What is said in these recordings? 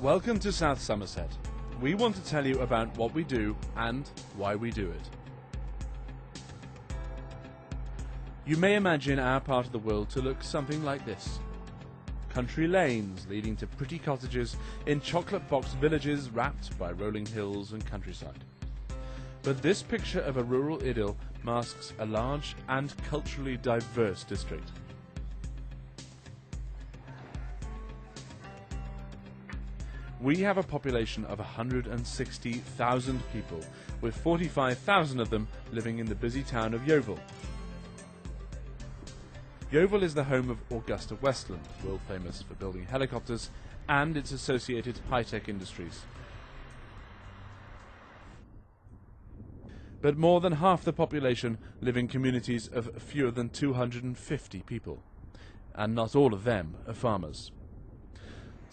Welcome to South Somerset. We want to tell you about what we do and why we do it. You may imagine our part of the world to look something like this. Country lanes leading to pretty cottages in chocolate box villages wrapped by rolling hills and countryside. But this picture of a rural idyll masks a large and culturally diverse district. We have a population of 160,000 people, with 45,000 of them living in the busy town of Yeovil. Yeovil is the home of Augusta Westland, world famous for building helicopters, and its associated high-tech industries. But more than half the population live in communities of fewer than 250 people, and not all of them are farmers.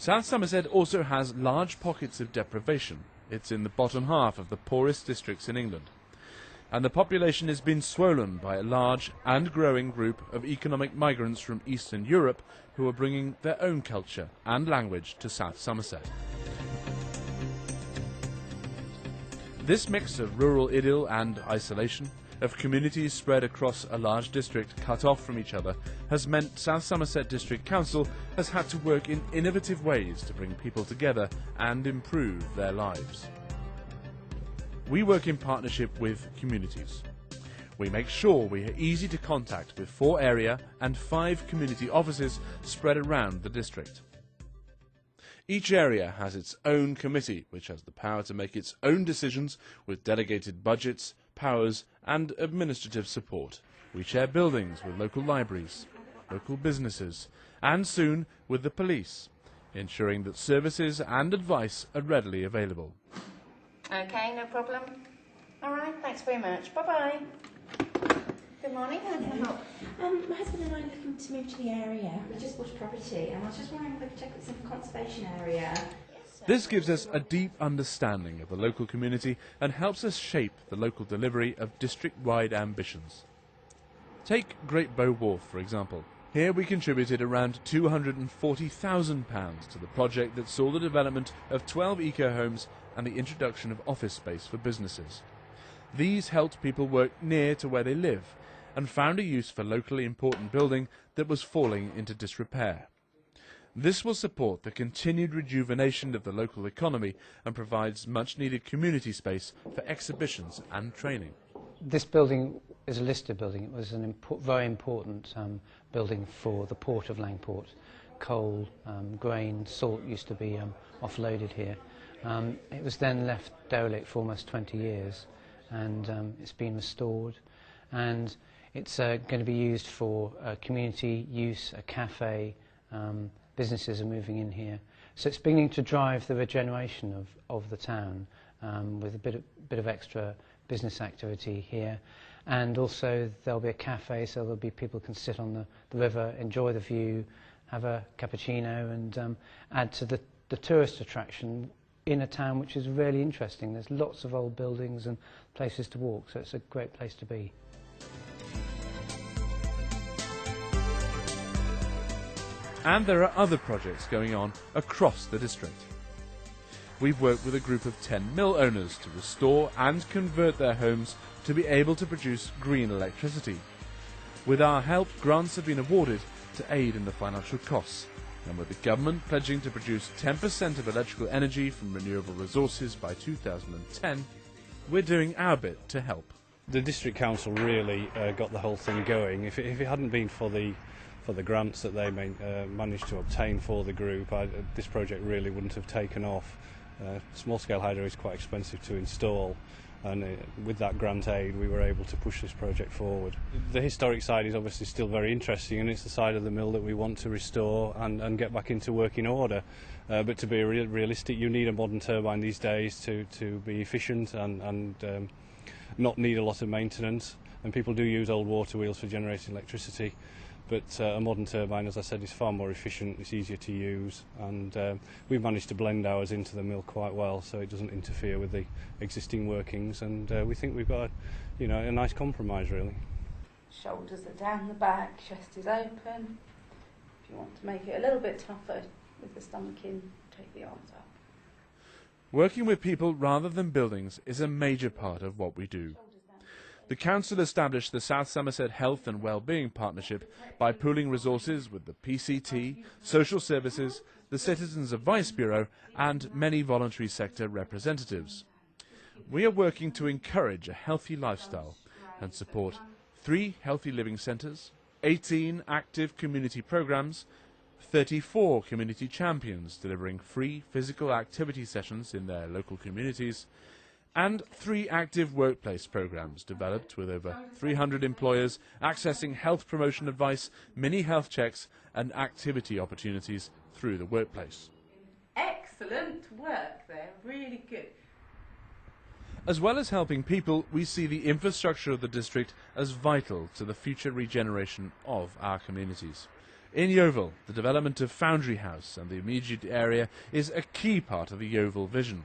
South Somerset also has large pockets of deprivation. It's in the bottom half of the poorest districts in England. And the population has been swollen by a large and growing group of economic migrants from Eastern Europe who are bringing their own culture and language to South Somerset. This mix of rural idyll and isolation, of communities spread across a large district cut off from each other, has meant South Somerset District Council has had to work in innovative ways to bring people together and improve their lives. We work in partnership with communities. We make sure we are easy to contact with 4 area and 5 community offices spread around the district. Each area has its own committee, which has the power to make its own decisions with delegated budgets, powers and administrative support. We share buildings with local libraries, local businesses and soon with the police, ensuring that services and advice are readily available. Okay, no problem. All right, thanks very much. Bye-bye. Good morning, how can I help? My husband and I are looking to move to the area. We just bought a property and I was just wondering if we could check it's in a conservation area. This gives us a deep understanding of the local community and helps us shape the local delivery of district-wide ambitions. Take Great Bow Wharf, for example. Here we contributed around £240,000 to the project that saw the development of 12 eco-homes and the introduction of office space for businesses. These helped people work near to where they live and found a use for locally important building that was falling into disrepair. This will support the continued rejuvenation of the local economy and provides much-needed community space for exhibitions and training. This building is a listed building. It was a very important building for the port of Langport. Coal, grain, salt used to be offloaded here. It was then left derelict for almost 20 years and it's been restored, and it's going to be used for community use, a cafe. Businesses are moving in here, so it's beginning to drive the regeneration of the town with a bit of extra business activity here. And also there'll be a cafe, so there'll be people can sit on the river, enjoy the view, have a cappuccino and add to the tourist attraction in a town which is really interesting. There's lots of old buildings and places to walk, so it's a great place to be. And there are other projects going on across the district. We've worked with a group of 10 mill owners to restore and convert their homes to be able to produce green electricity. With our help, grants have been awarded to aid in the financial costs, and with the government pledging to produce 10% of electrical energy from renewable resources by 2010, we're doing our bit to help. The District Council really got the whole thing going. If it hadn't been for the grants that they managed to obtain for the group, this project really wouldn't have taken off. Small-scale hydro is quite expensive to install, and with that grant aid we were able to push this project forward. The historic side is obviously still very interesting, and it's the side of the mill that we want to restore and get back into working order. But to be realistic, you need a modern turbine these days to be efficient and not need a lot of maintenance, and people do use old water wheels for generating electricity. But a modern turbine, as I said, is far more efficient, it's easier to use, and we've managed to blend ours into the mill quite well, so it doesn't interfere with the existing workings, and we think we've got a nice compromise, really. Shoulders are down the back, chest is open. If you want to make it a little bit tougher with the stomach in, take the arms up. Working with people rather than buildings is a major part of what we do. The Council established the South Somerset Health and Wellbeing Partnership by pooling resources with the PCT, social services, the Citizens Advice Bureau and many voluntary sector representatives. We are working to encourage a healthy lifestyle and support 3 healthy living centres, 18 active community programmes, 34 community champions delivering free physical activity sessions in their local communities, and 3 active workplace programmes developed with over 300 employers accessing health promotion advice, mini health checks and activity opportunities through the workplace. Excellent work there, really good. As well as helping people, we see the infrastructure of the district as vital to the future regeneration of our communities. In Yeovil, the development of Foundry House and the immediate area is a key part of the Yeovil vision.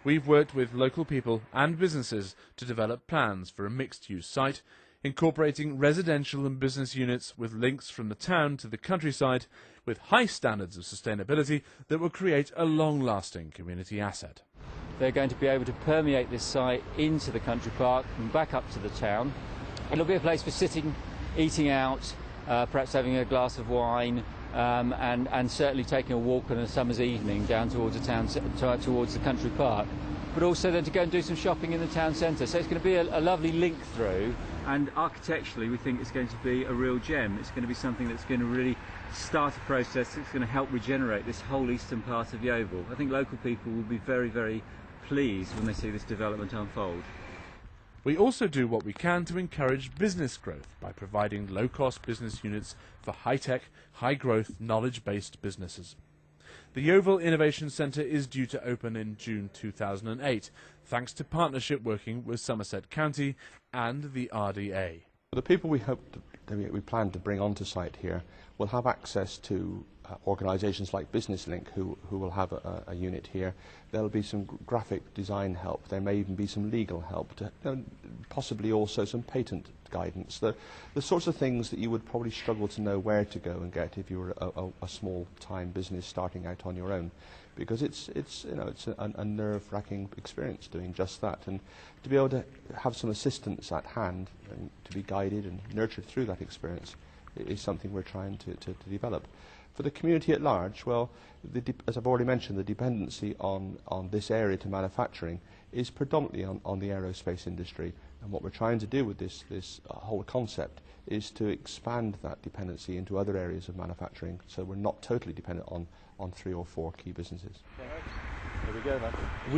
We've worked with local people and businesses to develop plans for a mixed-use site, incorporating residential and business units with links from the town to the countryside, with high standards of sustainability that will create a long-lasting community asset. They're going to be able to permeate this site into the country park and back up to the town. It'll be a place for sitting, eating out, perhaps having a glass of wine, and certainly taking a walk on a summer's evening down towards the town, towards the country park, but also then to go and do some shopping in the town centre. So it's going to be a lovely link through, and architecturally we think it's going to be a real gem. It's going to be something that's going to really start a process that's going to help regenerate this whole eastern part of Yeovil. I think local people will be very, very pleased when they see this development unfold. We also do what we can to encourage business growth by providing low-cost business units for high-tech, high-growth, knowledge-based businesses. The Yeovil Innovation Centre is due to open in June 2008, thanks to partnership working with Somerset County and the RDA. The people we plan to bring onto site here will have access to organisations like Business Link who will have a unit here. There will be some graphic design help, there may even be some legal help, possibly also some patent guidance. The sorts of things that you would probably struggle to know where to go and get if you were a small-time business starting out on your own, because it's a nerve-wracking experience doing just that, and to be able to have some assistance at hand and to be guided and nurtured through that experience is something we're trying to develop. For the community at large, well, as I've already mentioned, the dependency on this area to manufacturing is predominantly on the aerospace industry, and what we're trying to do with this whole concept is to expand that dependency into other areas of manufacturing, so we're not totally dependent on 3 or 4 key businesses. There we go then.